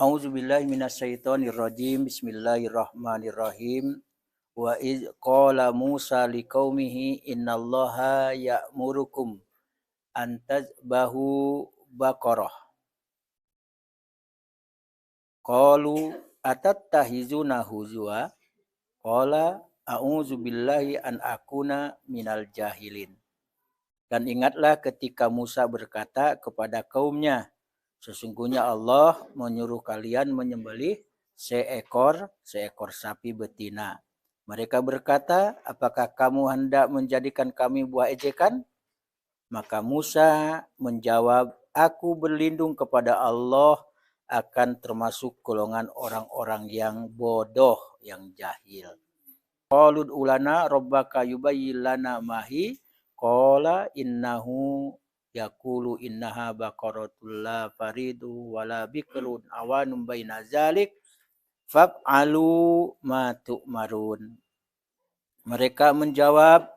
A'udzubillahi minasyaitonirrajim. Bismillahirrahmanirrahim. Wa idz qala Musa liqaumihi innallaha ya'murukum an tazbahu baqarah. Qalu atattahizuna huzwa. Qala a'udzubillahi an akuna minal jahilin. Dan ingatlah ketika Musa berkata kepada kaumnya, sesungguhnya Allah menyuruh kalian menyembelih seekor sapi betina. Mereka berkata, apakah kamu hendak menjadikan kami buah ejekan? Maka Musa menjawab, aku berlindung kepada Allah akan termasuk golongan orang-orang yang bodoh, yang jahil. Qalud ulana rabbaka yubayyin lana mahi qala innahu yaqulu innaha baqaratul la faridu wala bikrun awanum baina zalik faf'alu ma tu'marun. Mereka menjawab,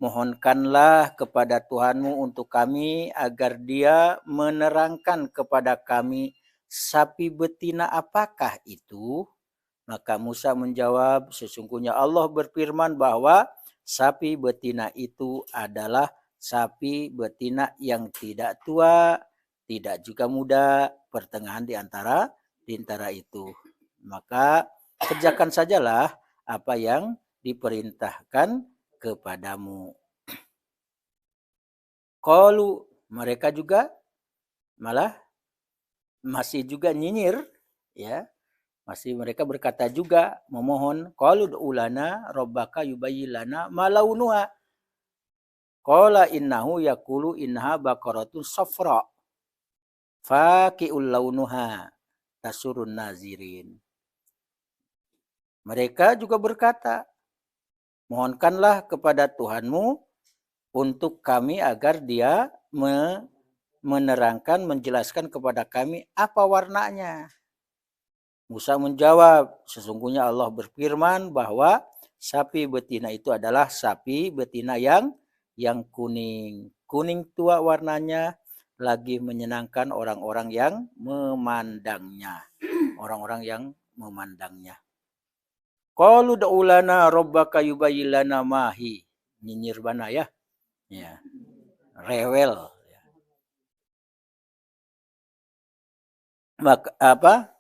mohonkanlah kepada Tuhanmu untuk kami agar dia menerangkan kepada kami sapi betina apakah itu. Maka Musa menjawab, sesungguhnya Allah berfirman bahwa sapi betina itu adalah sapi betina yang tidak tua, tidak juga muda, pertengahan di antara itu. Maka kerjakan sajalah apa yang diperintahkan kepadamu. Qalu, mereka juga malah masih juga nyinyir, ya. Masih mereka berkata juga memohon, qalu ulana rabbaka yubayyin lana ma launuha. Qala innahu yaqulu innaha baqaratun safra faqi'ul launuha tasurun nazirin. Mereka juga berkata, mohonkanlah kepada Tuhanmu untuk kami agar dia menerangkan, menjelaskan kepada kami apa warnanya. Musa menjawab, sesungguhnya Allah berfirman bahwa sapi betina itu adalah sapi betina yang kuning. Kuning tua warnanya, lagi menyenangkan orang-orang yang memandangnya. Orang-orang yang memandangnya. Qalu ud'u lana rabbaka yubayyin lana mahi. Nyinyir bana ya. Ya. Rewel. Maka apa?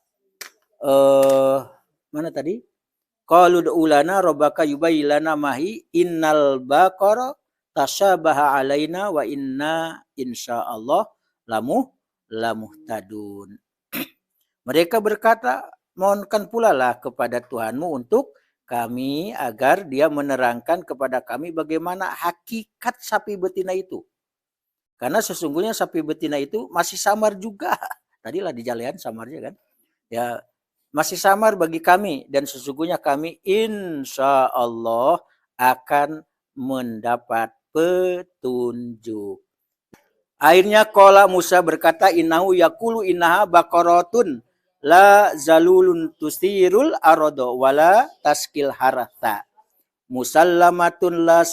Mana tadi? Qalu ud'u lana rabbaka yubayyin lana mahi innal baqara tashabaha alaina wa inna insyaallah lamuhtadun. Mereka berkata, mohonkan pula lah kepada Tuhanmu untuk kami agar dia menerangkan kepada kami bagaimana hakikat sapi betina itu. Karena sesungguhnya sapi betina itu masih samar juga. Tadilah di jalian samarnya kan. Ya, masih samar bagi kami dan sesungguhnya kami insya Allah akan mendapat petunjuk. Akhirnya qala Musa berkata, innahu yaqulu innaha baqaratun la zalulun tusirul arada wala taskil haratha musallamatun la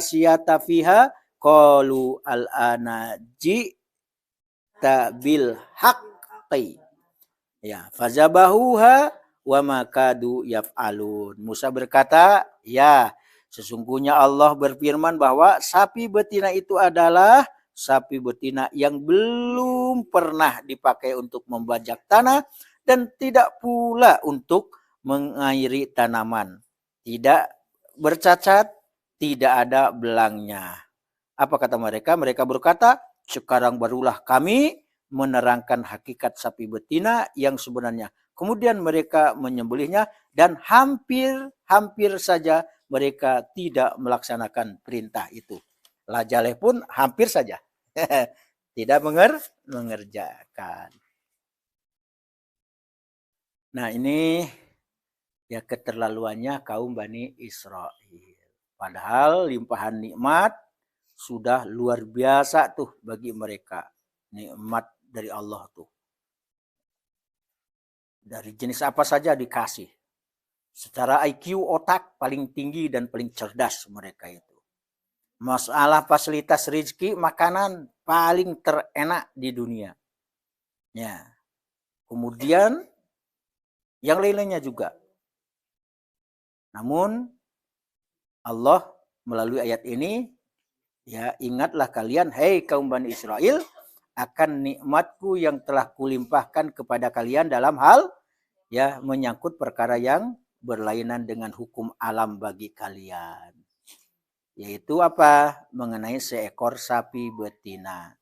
siyata fiha qalu al-ana ji'ta bil haqqi ya fazabahuha wa makadu yaf'alun. Musa berkata, ya sesungguhnya Allah berfirman bahwa sapi betina itu adalah sapi betina yang belum pernah dipakai untuk membajak tanah dan tidak pula untuk mengairi tanaman. Tidak bercacat, tidak ada belangnya. Apa kata mereka? Mereka berkata, sekarang barulah kami menerangkan hakikat sapi betina yang sebenarnya. Kemudian mereka menyembelihnya dan hampir saja mereka tidak melaksanakan perintah itu. Lajaleh pun hampir saja tidak mengerjakan. Nah ini ya keterlaluannya kaum Bani Israel. Padahal limpahan nikmat sudah luar biasa tuh bagi mereka. Nikmat dari Allah tuh. Dari jenis apa saja dikasih. Secara IQ otak paling tinggi dan paling cerdas mereka itu. Masalah fasilitas rezeki makanan paling terenak di dunia. Ya. Kemudian yang lain-lainnya juga. Namun Allah melalui ayat ini, ya, ingatlah kalian, hei kaum Bani Israel, akan nikmatku yang telah kulimpahkan kepada kalian dalam hal, ya, menyangkut perkara yang berlainan dengan hukum alam bagi kalian. Yaitu apa? Mengenai seekor sapi betina.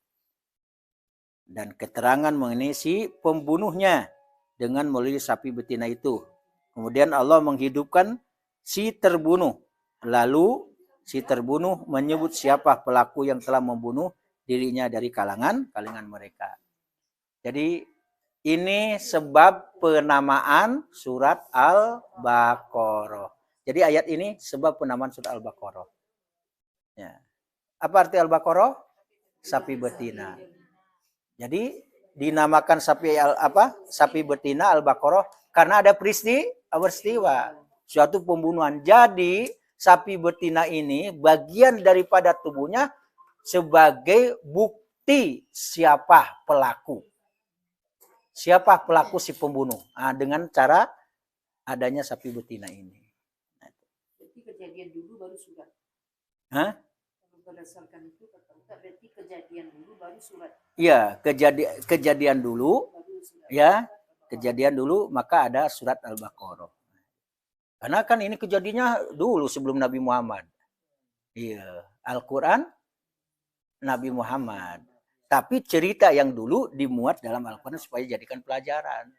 Dan keterangan mengenai si pembunuhnya dengan melalui sapi betina itu. Kemudian Allah menghidupkan si terbunuh. Lalu si terbunuh menyebut siapa pelaku yang telah membunuh dirinya dari kalangan mereka. Jadi ini sebab penamaan surat Al-Baqarah. Jadi ayat ini sebab penamaan surat Al-Baqarah. Ya. Apa arti Al-Baqarah? Sapi betina. Jadi dinamakan sapi betina Al-Baqarah karena ada peristiwa suatu pembunuhan. Jadi sapi betina ini bagian daripada tubuhnya sebagai bukti siapa pelaku. Siapa pelaku si pembunuh? Nah, dengan cara adanya sapi betina ini. Jadi kejadian dulu baru surat. Hah? Berdasarkan itu berarti kejadian dulu baru surat. Iya, kejadian dulu. Ya, kejadian dulu maka ada surat Al-Baqarah. Karena kan ini kejadiannya dulu sebelum Nabi Muhammad. Iya, Al-Quran Nabi Muhammad. Tapi cerita yang dulu dimuat dalam Al-Quran supaya jadikan pelajaran.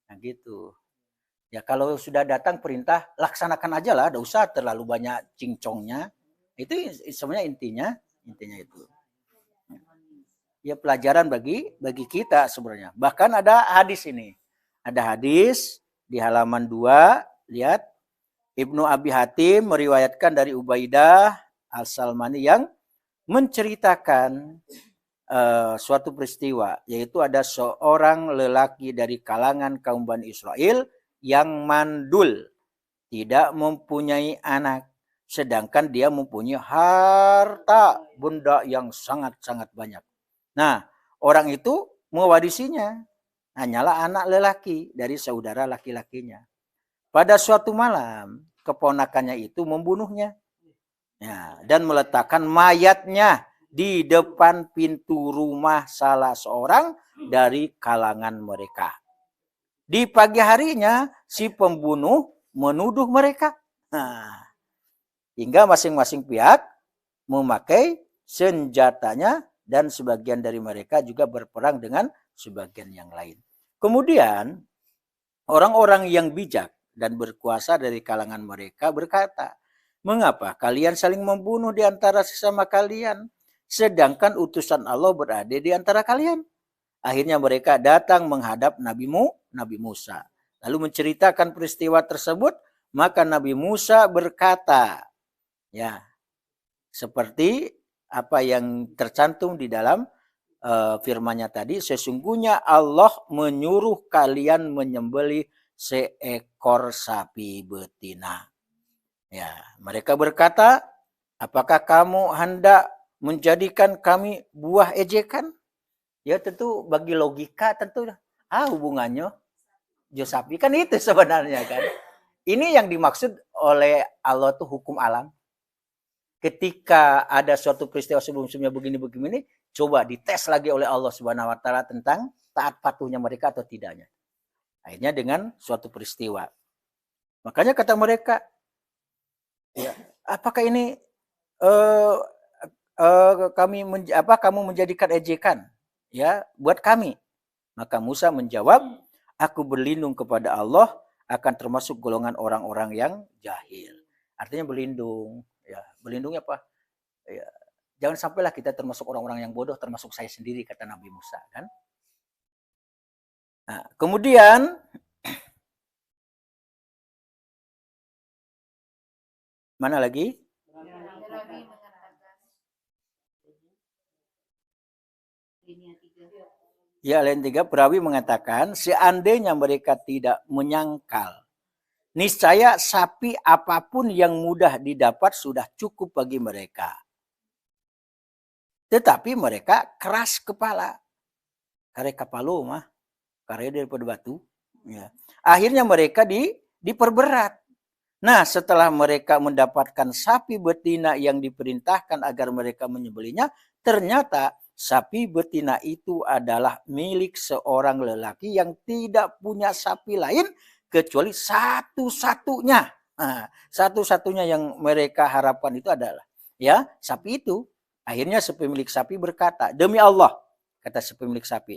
Nah gitu. Ya kalau sudah datang perintah, laksanakan aja lah. Tidak usah terlalu banyak cincongnya. Itu sebenarnya intinya itu. Ya pelajaran bagi kita sebenarnya. Bahkan ada hadis ini. Ada hadis di halaman 2, lihat. Ibnu Abi Hatim meriwayatkan dari Ubaidah Al-Salmani yang menceritakan suatu peristiwa, yaitu ada seorang lelaki dari kalangan kaum Bani Israel yang mandul, tidak mempunyai anak, sedangkan dia mempunyai harta benda yang sangat-sangat banyak. Nah, orang itu mewarisinya hanyalah anak lelaki dari saudara laki-lakinya. Pada suatu malam, keponakannya itu membunuhnya. Ya, dan meletakkan mayatnya di depan pintu rumah salah seorang dari kalangan mereka. Di pagi harinya, si pembunuh menuduh mereka. Nah, hingga masing-masing pihak memakai senjatanya dan sebagian dari mereka juga berperang dengan sebagian yang lain. Kemudian, orang-orang yang bijak dan berkuasa dari kalangan mereka berkata, mengapa kalian saling membunuh di antara sesama kalian, sedangkan utusan Allah berada di antara kalian? Akhirnya mereka datang menghadap Nabi Musa. Lalu menceritakan peristiwa tersebut, maka Nabi Musa berkata, ya, seperti apa yang tercantum di dalam firman-Nya tadi, sesungguhnya Allah menyuruh kalian menyembelih seekor sapi betina. Ya, mereka berkata, apakah kamu hendak menjadikan kami buah ejekan? Ya tentu bagi logika tentu hubungannya jo sapi kan itu sebenarnya kan. Ini yang dimaksud oleh Allah tuh hukum alam. Ketika ada suatu peristiwa sebelum-sebelumnya begini, coba dites lagi oleh Allah Subhanahu wa taala tentang taat patuhnya mereka atau tidaknya. Akhirnya dengan suatu peristiwa. Makanya kata mereka, ya, apakah ini kamu menjadikan ejekan, ya, buat kami? Maka Musa menjawab, aku berlindung kepada Allah akan termasuk golongan orang-orang yang jahil. Artinya berlindung, ya, berlindungnya apa? Ya, jangan sampailah kita termasuk orang-orang yang bodoh, termasuk saya sendiri, kata Nabi Musa, kan? Nah, kemudian mana lagi? Ya, lain 3, perawi mengatakan, seandainya mereka tidak menyangkal, niscaya sapi apapun yang mudah didapat sudah cukup bagi mereka. Tetapi mereka keras kepala. Kare kapalo mah, kare daripada batu. Ya. Akhirnya mereka diperberat. Nah, setelah mereka mendapatkan sapi betina yang diperintahkan agar mereka menyembelihnya, ternyata sapi betina itu adalah milik seorang lelaki yang tidak punya sapi lain kecuali satu-satunya. Nah, satu-satunya yang mereka harapkan itu adalah ya sapi itu. Akhirnya si pemilik sapi berkata, "Demi Allah," kata si pemilik sapi,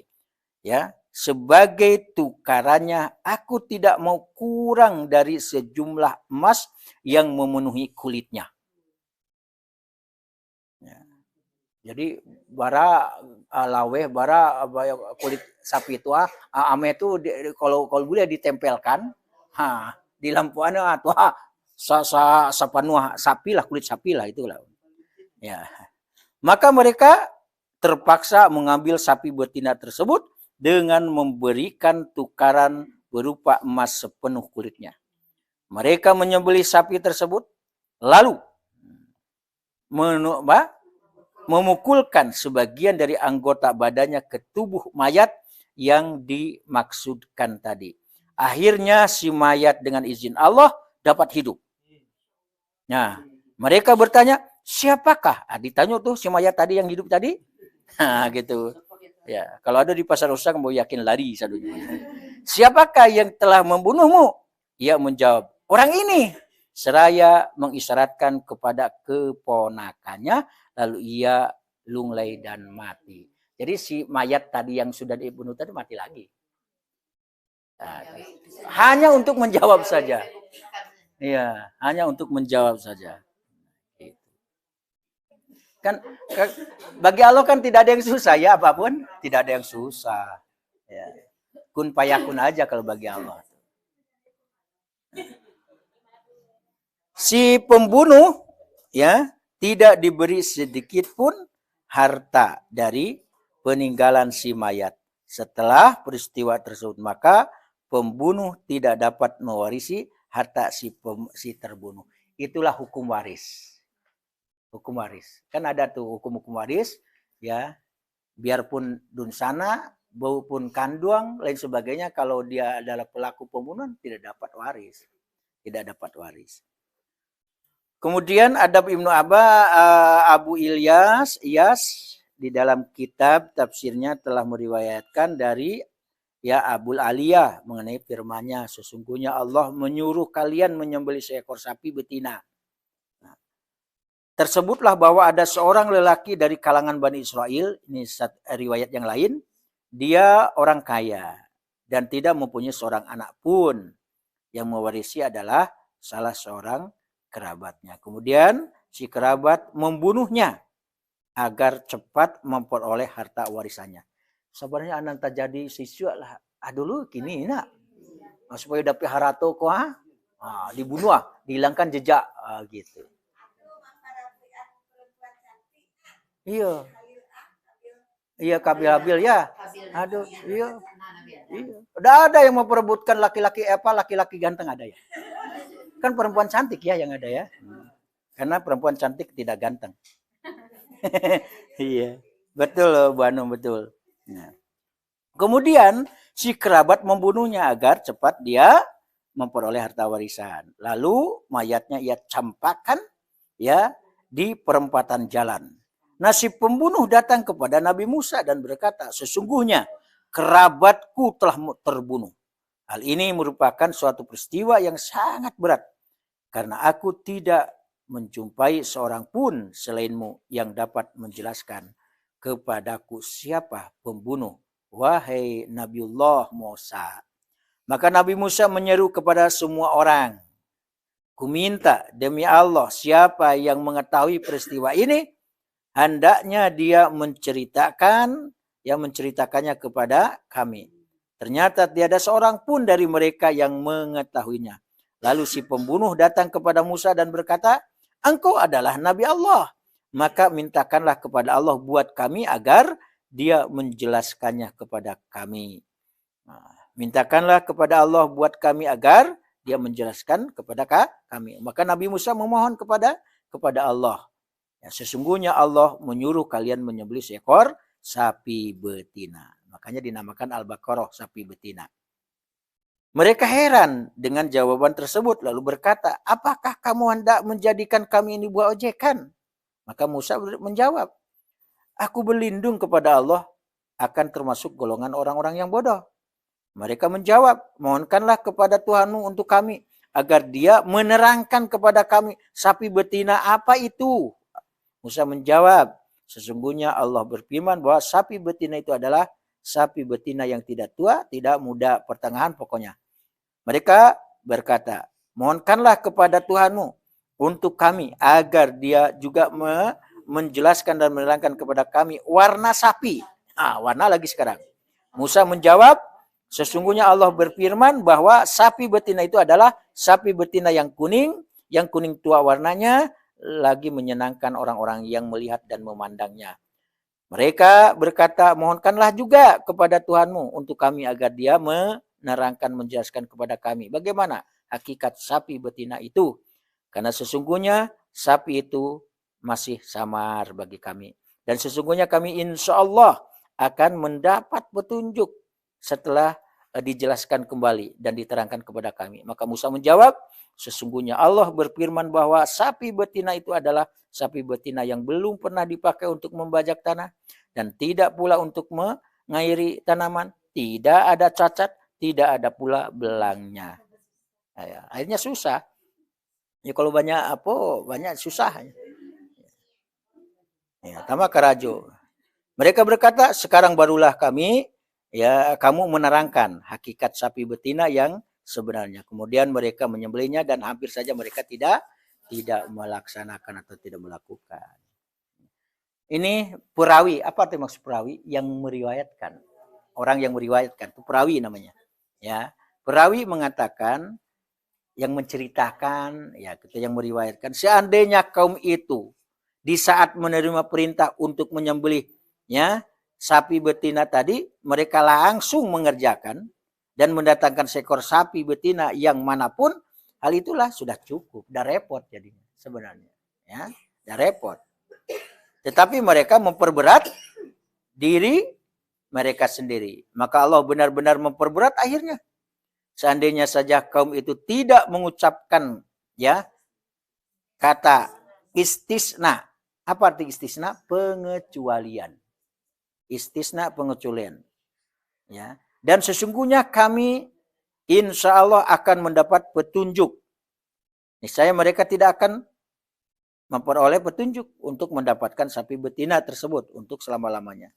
ya, sebagai tukarannya aku tidak mau kurang dari sejumlah emas yang memenuhi kulitnya. Ya. Jadi bara laweh bara kulit sapi itu ame itu kalau boleh ditempelkan di lampuan atau sapanuah sapi lah, kulit sapi lah itulah. Ya. Maka mereka terpaksa mengambil sapi betina tersebut dengan memberikan tukaran berupa emas sepenuh kulitnya. Mereka menyembelih sapi tersebut, lalu memukulkan sebagian dari anggota badannya ke tubuh mayat yang dimaksudkan tadi. Akhirnya si mayat dengan izin Allah dapat hidup. Nah, mereka bertanya, siapakah? Ditanya tuh si mayat tadi yang hidup tadi. Nah, gitu. Ya, kalau ada di pasar rusak mau yakin lari sadunya. Siapakah yang telah membunuhmu? Ia menjawab, orang ini. Seraya mengisyaratkan kepada keponakannya, lalu ia lunglai dan mati. Jadi si mayat tadi yang sudah dibunuh tadi mati lagi. Nah, hanya untuk menjawab saja. Iya, hanya untuk menjawab saja. Kan bagi Allah kan tidak ada yang susah ya, apapun tidak ada yang susah. Ya. Kun payakun aja kalau bagi Allah. Si pembunuh ya tidak diberi sedikit pun harta dari peninggalan si mayat. Setelah peristiwa tersebut maka pembunuh tidak dapat mewarisi harta si terbunuh. Itulah hukum waris. Hukum waris. Kan ada tuh hukum-hukum waris ya. Biarpun dunsana, maupun kanduang lain sebagainya, kalau dia adalah pelaku pembunuhan tidak dapat waris. Tidak dapat waris. Kemudian ada Ibnu Abu Iyas di dalam kitab tafsirnya telah meriwayatkan dari ya Abul Aliyah mengenai firman-Nya, sesungguhnya Allah menyuruh kalian menyembelih seekor sapi betina. Nah, tersebutlah bahwa ada seorang lelaki dari kalangan Bani Israel, ini riwayat yang lain, dia orang kaya dan tidak mempunyai seorang anak pun, yang mewarisi adalah salah seorang kerabatnya. Kemudian si kerabat membunuhnya agar cepat memperoleh harta warisannya. Sebenarnya anak terjadi siswa lah. Dulu kini nak supaya dapat harato ko dibunuh dihilangkan jejak gitu. Iya. Iya Kabil ya. Aduh, iya. Iya. Udah ada yang memperebutkan laki-laki ganteng ada ya. Kan perempuan cantik ya yang ada ya. Karena perempuan cantik tidak ganteng. Iya. Betul loh Bu Anum, betul. Nah. Kemudian si kerabat membunuhnya agar cepat dia memperoleh harta warisan. Lalu mayatnya ia campakkan ya di perempatan jalan. Nah, si pembunuh datang kepada Nabi Musa dan berkata, sesungguhnya kerabatku telah terbunuh. Hal ini merupakan suatu peristiwa yang sangat berat. Karena aku tidak menjumpai seorang pun selainmu yang dapat menjelaskan kepadaku siapa pembunuh. Wahai Nabiullah Musa. Maka Nabi Musa menyeru kepada semua orang. Kuminta demi Allah siapa yang mengetahui peristiwa ini, hendaknya dia menceritakannya kepada kami. Ternyata tiada seorang pun dari mereka yang mengetahuinya. Lalu si pembunuh datang kepada Musa dan berkata, engkau adalah Nabi Allah. Maka mintakanlah kepada Allah buat kami agar dia menjelaskannya kepada kami. Mintakanlah kepada Allah buat kami agar dia menjelaskan kepada kami. Maka Nabi Musa memohon kepada Allah. Ya, sesungguhnya Allah menyuruh kalian menyembelih seekor sapi betina. Makanya dinamakan Al-Baqarah, sapi betina. Mereka heran dengan jawaban tersebut lalu berkata, apakah kamu hendak menjadikan kami ini buah ojekan? Maka Musa menjawab, aku berlindung kepada Allah akan termasuk golongan orang-orang yang bodoh. Mereka menjawab, mohonkanlah kepada Tuhanmu untuk kami agar dia menerangkan kepada kami sapi betina apa itu. Musa menjawab, sesungguhnya Allah berfirman bahwa sapi betina itu adalah sapi betina yang tidak tua, tidak muda, pertengahan pokoknya. Mereka berkata, mohonkanlah kepada Tuhanmu untuk kami agar dia juga menjelaskan dan menerangkan kepada kami warna sapi. Warna lagi sekarang. Musa menjawab, sesungguhnya Allah berfirman bahwa sapi betina itu adalah sapi betina yang kuning tua warnanya, lagi menyenangkan orang-orang yang melihat dan memandangnya. Mereka berkata, mohonkanlah juga kepada Tuhanmu untuk kami agar dia menerangkan, menjelaskan kepada kami bagaimana hakikat sapi betina itu. Karena sesungguhnya sapi itu masih samar bagi kami. Dan sesungguhnya kami insya Allah akan mendapat petunjuk setelah dijelaskan kembali dan diterangkan kepada kami. Maka Musa menjawab, sesungguhnya Allah berfirman bahwa sapi betina itu adalah sapi betina yang belum pernah dipakai untuk membajak tanah dan tidak pula untuk mengairi tanaman, tidak ada cacat, tidak ada pula belangnya. Akhirnya susah. Ya kalau banyak susah. Ya, tambah karajo. Mereka berkata, sekarang barulah kamu menerangkan hakikat sapi betina yang sebenarnya. Kemudian mereka menyembelihnya dan hampir saja mereka tidak melaksanakan atau tidak melakukan. Ini perawi. Apa arti maksud perawi? Yang meriwayatkan. Orang yang meriwayatkan. Itu perawi namanya. Ya, perawi mengatakan, yang menceritakan, ya, kita yang meriwayatkan. Seandainya kaum itu di saat menerima perintah untuk menyembelih, ya, sapi betina tadi, mereka langsung mengerjakan dan mendatangkan seekor sapi betina yang manapun, hal itulah sudah cukup, dah repot jadinya sebenarnya, ya, dah repot. Tetapi mereka memperberat diri mereka sendiri. Maka Allah benar-benar memperberat akhirnya. Seandainya saja kaum itu tidak mengucapkan, ya, kata istisna. Apa arti istisna? Pengecualian. Istisna pengecualian. Ya. Dan sesungguhnya kami insya Allah akan mendapat petunjuk. Niscaya mereka tidak akan memperoleh petunjuk untuk mendapatkan sapi betina tersebut untuk selama-lamanya.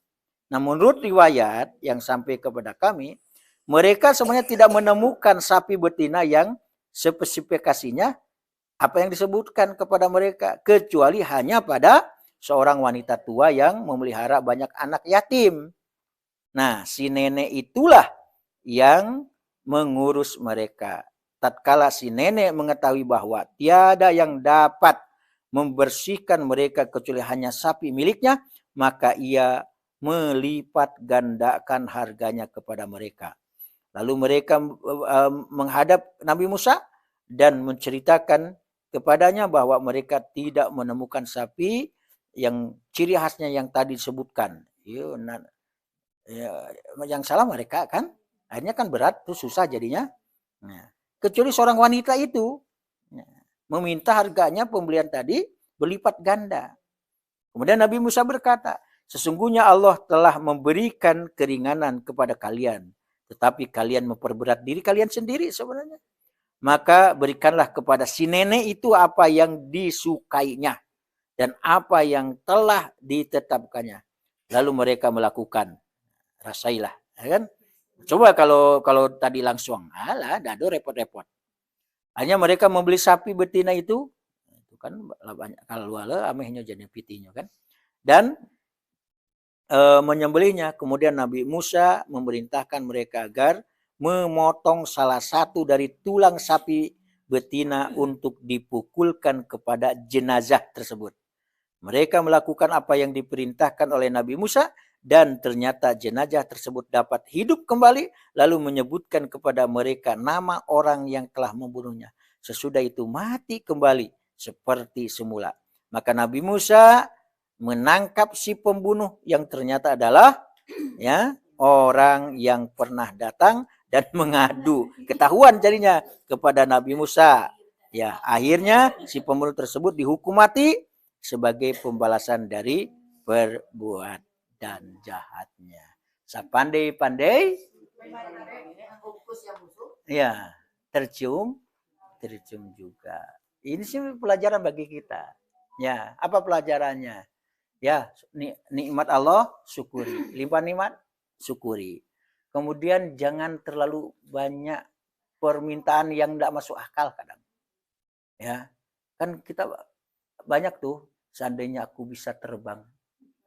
Nah, menurut riwayat yang sampai kepada kami, mereka sebenarnya tidak menemukan sapi betina yang spesifikasinya apa yang disebutkan kepada mereka, kecuali hanya pada seorang wanita tua yang memelihara banyak anak yatim. Nah, si nenek itulah yang mengurus mereka. Tatkala si nenek mengetahui bahwa tiada yang dapat membersihkan mereka kecuali hanya sapi miliknya, maka ia melipat gandakan harganya kepada mereka. Lalu mereka menghadap Nabi Musa dan menceritakan kepadanya bahwa mereka tidak menemukan sapi yang ciri khasnya yang tadi disebutkan. Yang salah mereka kan, akhirnya kan berat, tuh susah jadinya. Nah, kecuali seorang wanita itu meminta harganya pembelian tadi berlipat ganda. Kemudian Nabi Musa berkata, sesungguhnya Allah telah memberikan keringanan kepada kalian, tetapi kalian memperberat diri kalian sendiri sebenarnya. Maka berikanlah kepada si nenek itu apa yang disukainya dan apa yang telah ditetapkannya. Lalu mereka melakukan. Rasailah, ya kan? Coba kalau tadi langsung, dado repot-repot. Hanya mereka membeli sapi betina itu kan banyak kalau amehnya jadi pitinya kan, dan menyembelihnya. Kemudian Nabi Musa memerintahkan mereka agar memotong salah satu dari tulang sapi betina untuk dipukulkan kepada jenazah tersebut. Mereka melakukan apa yang diperintahkan oleh Nabi Musa dan ternyata jenazah tersebut dapat hidup kembali lalu menyebutkan kepada mereka nama orang yang telah membunuhnya. Sesudah itu mati kembali seperti semula. Maka Nabi Musa menangkap si pembunuh yang ternyata adalah orang yang pernah datang dan mengadu. Ketahuan jadinya kepada Nabi Musa. Ya, akhirnya si pembunuh tersebut dihukum mati sebagai pembalasan dari perbuatan jahatnya. Sapandai-pandai ya tercium juga. Ini sih pelajaran bagi kita. Ya, apa pelajarannya? Ya, nikmat Allah syukuri, limpah nikmat syukuri. Kemudian jangan terlalu banyak permintaan yang tidak masuk akal kadang. Ya, kan kita banyak tuh, seandainya aku bisa terbang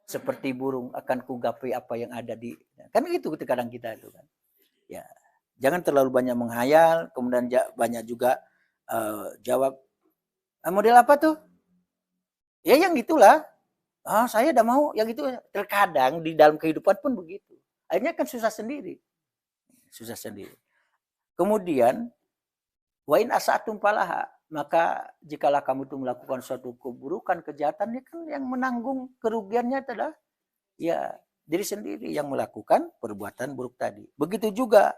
seperti burung akan kugapai apa yang ada di, kan gitu kadang kita itu kan. Ya, jangan terlalu banyak menghayal, kemudian banyak juga jawab model apa tuh? Ya yang gitulah. Saya udah mau yang itu. Terkadang di dalam kehidupan pun begitu. Akhirnya kan susah sendiri. Kemudian wain asatum palaha, maka jikalau kamu itu melakukan suatu keburukan, kejahatan, kan yang menanggung kerugiannya adalah ya diri sendiri yang melakukan perbuatan buruk tadi. Begitu juga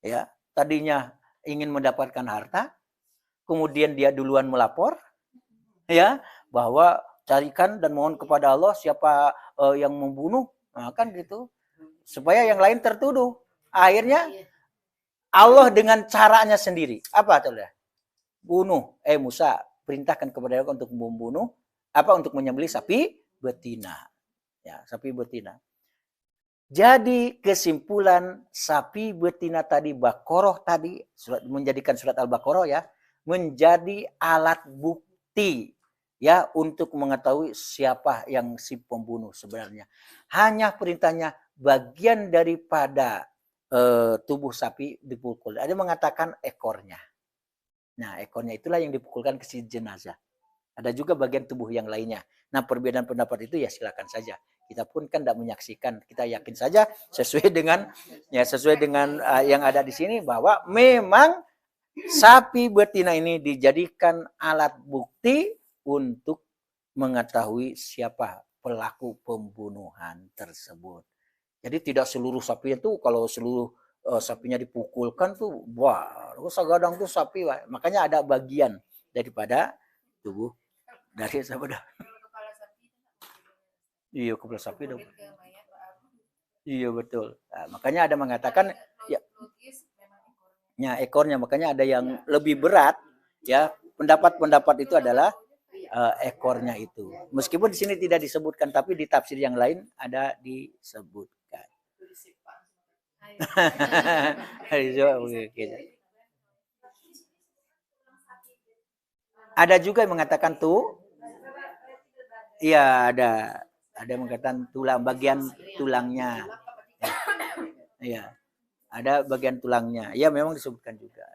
ya, tadinya ingin mendapatkan harta, kemudian dia duluan melapor ya bahwa carikan dan mohon kepada Allah siapa yang membunuh, nah, kan gitu, supaya yang lain tertuduh. Akhirnya Allah dengan caranya sendiri apa tuh? Bunuh Musa perintahkan kepada Allah untuk membunuh untuk menyembelih sapi betina. Ya, sapi betina. Jadi kesimpulan sapi betina tadi, Baqarah tadi, menjadikan surat Al-Baqarah ya, menjadi alat bukti ya untuk mengetahui siapa yang si pembunuh sebenarnya. Hanya perintahnya bagian daripada tubuh sapi dipukul. Ada mengatakan ekornya. Nah, ekornya itulah yang dipukulkan ke si jenazah. Ada juga bagian tubuh yang lainnya. Nah, perbedaan pendapat itu ya silakan saja. Kita pun kan tidak menyaksikan, kita yakin saja sesuai dengan yang ada di sini bahwa memang sapi betina ini dijadikan alat bukti untuk mengetahui siapa pelaku pembunuhan tersebut. Jadi tidak seluruh sapi itu, kalau seluruh sapinya dipukulkan tuh, wah, sagadang tuh sapi, wah. Makanya ada bagian daripada tubuh dari sapi. Iya, kepala sapi dong. Iya betul. Nah, makanya ada mengatakan ya ekornya, makanya ada yang lebih berat ya. Pendapat itu adalah ekornya itu. Meskipun di sini tidak disebutkan, tapi di tafsir yang lain ada disebutkan. Ada juga yang mengatakan tuh, iya ada yang mengatakan tulang, bagian tulangnya. Iya, ada bagian tulangnya. Ya memang disebutkan juga.